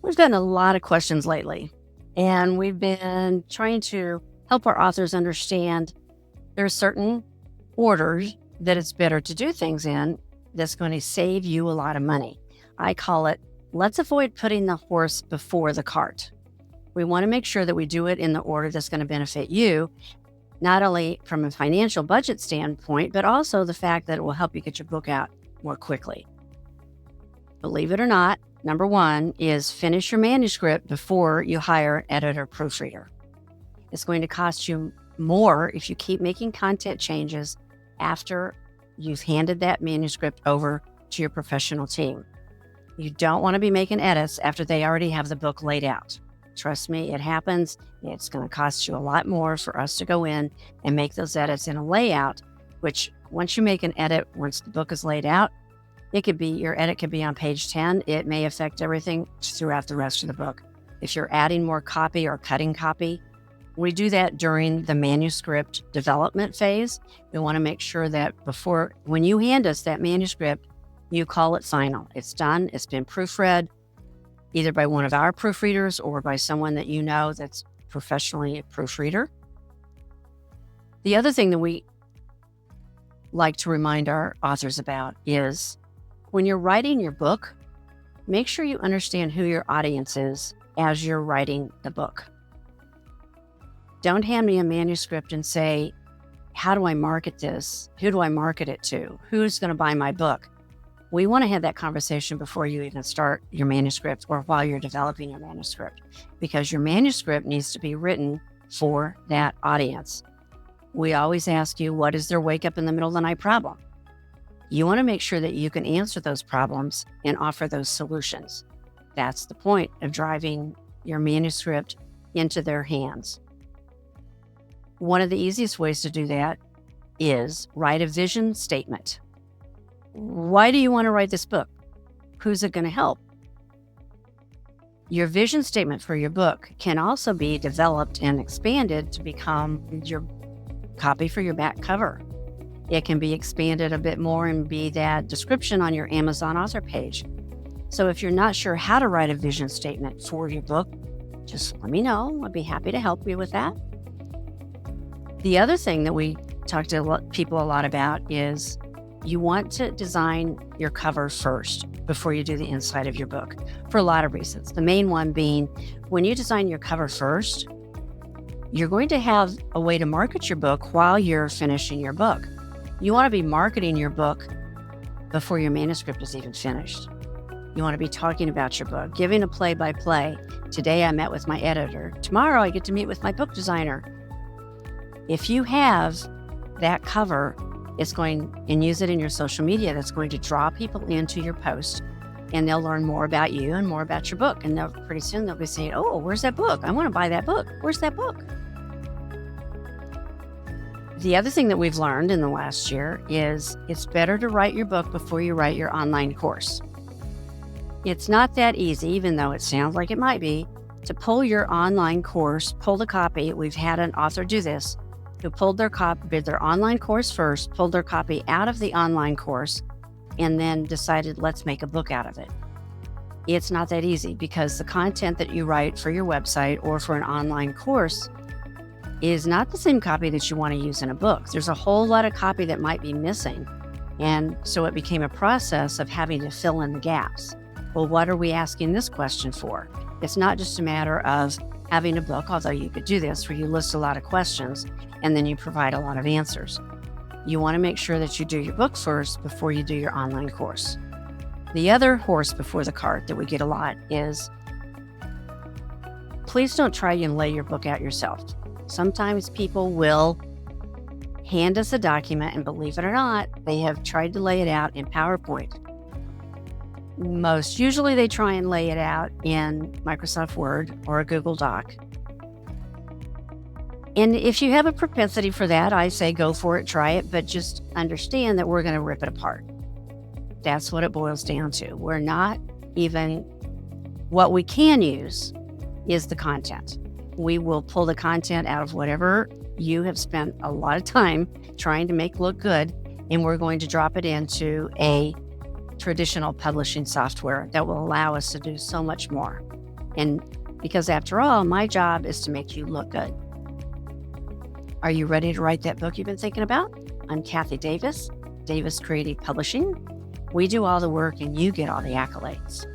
We've gotten a lot of questions lately, and we've been trying to help our authors understand there are certain orders that it's better to do things in that's going to save you a lot of money. I call it, let's avoid putting the horse before the cart. We want to make sure that we do it in the order that's going to benefit you, not only from a financial budget standpoint, but also the fact that it will help you get your book out more quickly. Believe it or not, number one is finish your manuscript before you hire an editor proofreader. It's going to cost you more if you keep making content changes after you've handed that manuscript over to your professional team. You don't want to be making edits after they already have the book laid out. Trust me, it happens. It's going to cost you a lot more for us to go in and make those edits in a layout, which once you make an edit, once the book is laid out, your edit could be on page 10. It may affect everything throughout the rest of the book. If you're adding more copy or cutting copy, we do that during the manuscript development phase. We want to make sure that when you hand us that manuscript, you call it final. It's done. It's been proofread, either by one of our proofreaders or by someone that you know that's professionally a proofreader. The other thing that we like to remind our authors about is when you're writing your book, make sure you understand who your audience is as you're writing the book. Don't hand me a manuscript and say, how do I market this? Who do I market it to? Who's going to buy my book? We want to have that conversation before you even start your manuscript or while you're developing your manuscript, because your manuscript needs to be written for that audience. We always ask you, what is their wake up in the middle of the night problem? You want to make sure that you can answer those problems and offer those solutions. That's the point of driving your manuscript into their hands. One of the easiest ways to do that is write a vision statement. Why do you want to write this book? Who's it going to help? Your vision statement for your book can also be developed and expanded to become your copy for your back cover. It can be expanded a bit more and be that description on your Amazon author page. So if you're not sure how to write a vision statement for your book, just let me know. I'd be happy to help you with that. The other thing that we talk to people a lot about is you want to design your cover first before you do the inside of your book for a lot of reasons. The main one being, when you design your cover first, you're going to have a way to market your book while you're finishing your book. You want to be marketing your book before your manuscript is even finished. You want to be talking about your book, giving a play-by-play. Today I met with my editor. Tomorrow I get to meet with my book designer. If you have that cover, and use it in your social media, that's going to draw people into your post, and they'll learn more about you and more about your book. And pretty soon they'll be saying, oh, where's that book? I want to buy that book. Where's that book? The other thing that we've learned in the last year is it's better to write your book before you write your online course. It's not that easy, even though it sounds like it might be, to pull your online course, pull the copy. We've had an author do this, who pulled their online course first, pulled their copy out of the online course, and then decided, let's make a book out of it. It's not that easy, because the content that you write for your website or for an online course is not the same copy that you want to use in a book. There's a whole lot of copy that might be missing. And so it became a process of having to fill in the gaps. Well, what are we asking this question for? It's not just a matter of having a book, although you could do this, where you list a lot of questions and then you provide a lot of answers. You want to make sure that you do your book first before you do your online course. The other horse before the cart that we get a lot is, please don't try and lay your book out yourself. Sometimes people will hand us a document, and believe it or not, they have tried to lay it out in PowerPoint. Usually they try and lay it out in Microsoft Word or a Google Doc. And if you have a propensity for that, I say go for it, try it, but just understand that we're going to rip it apart. That's what it boils down to. What we can use is the content. We will pull the content out of whatever you have spent a lot of time trying to make look good, and we're going to drop it into a traditional publishing software that will allow us to do so much more. And because after all, my job is to make you look good. Are you ready to write that book you've been thinking about? I'm Cathy Davis, Davis Creative Publishing. We do all the work and you get all the accolades.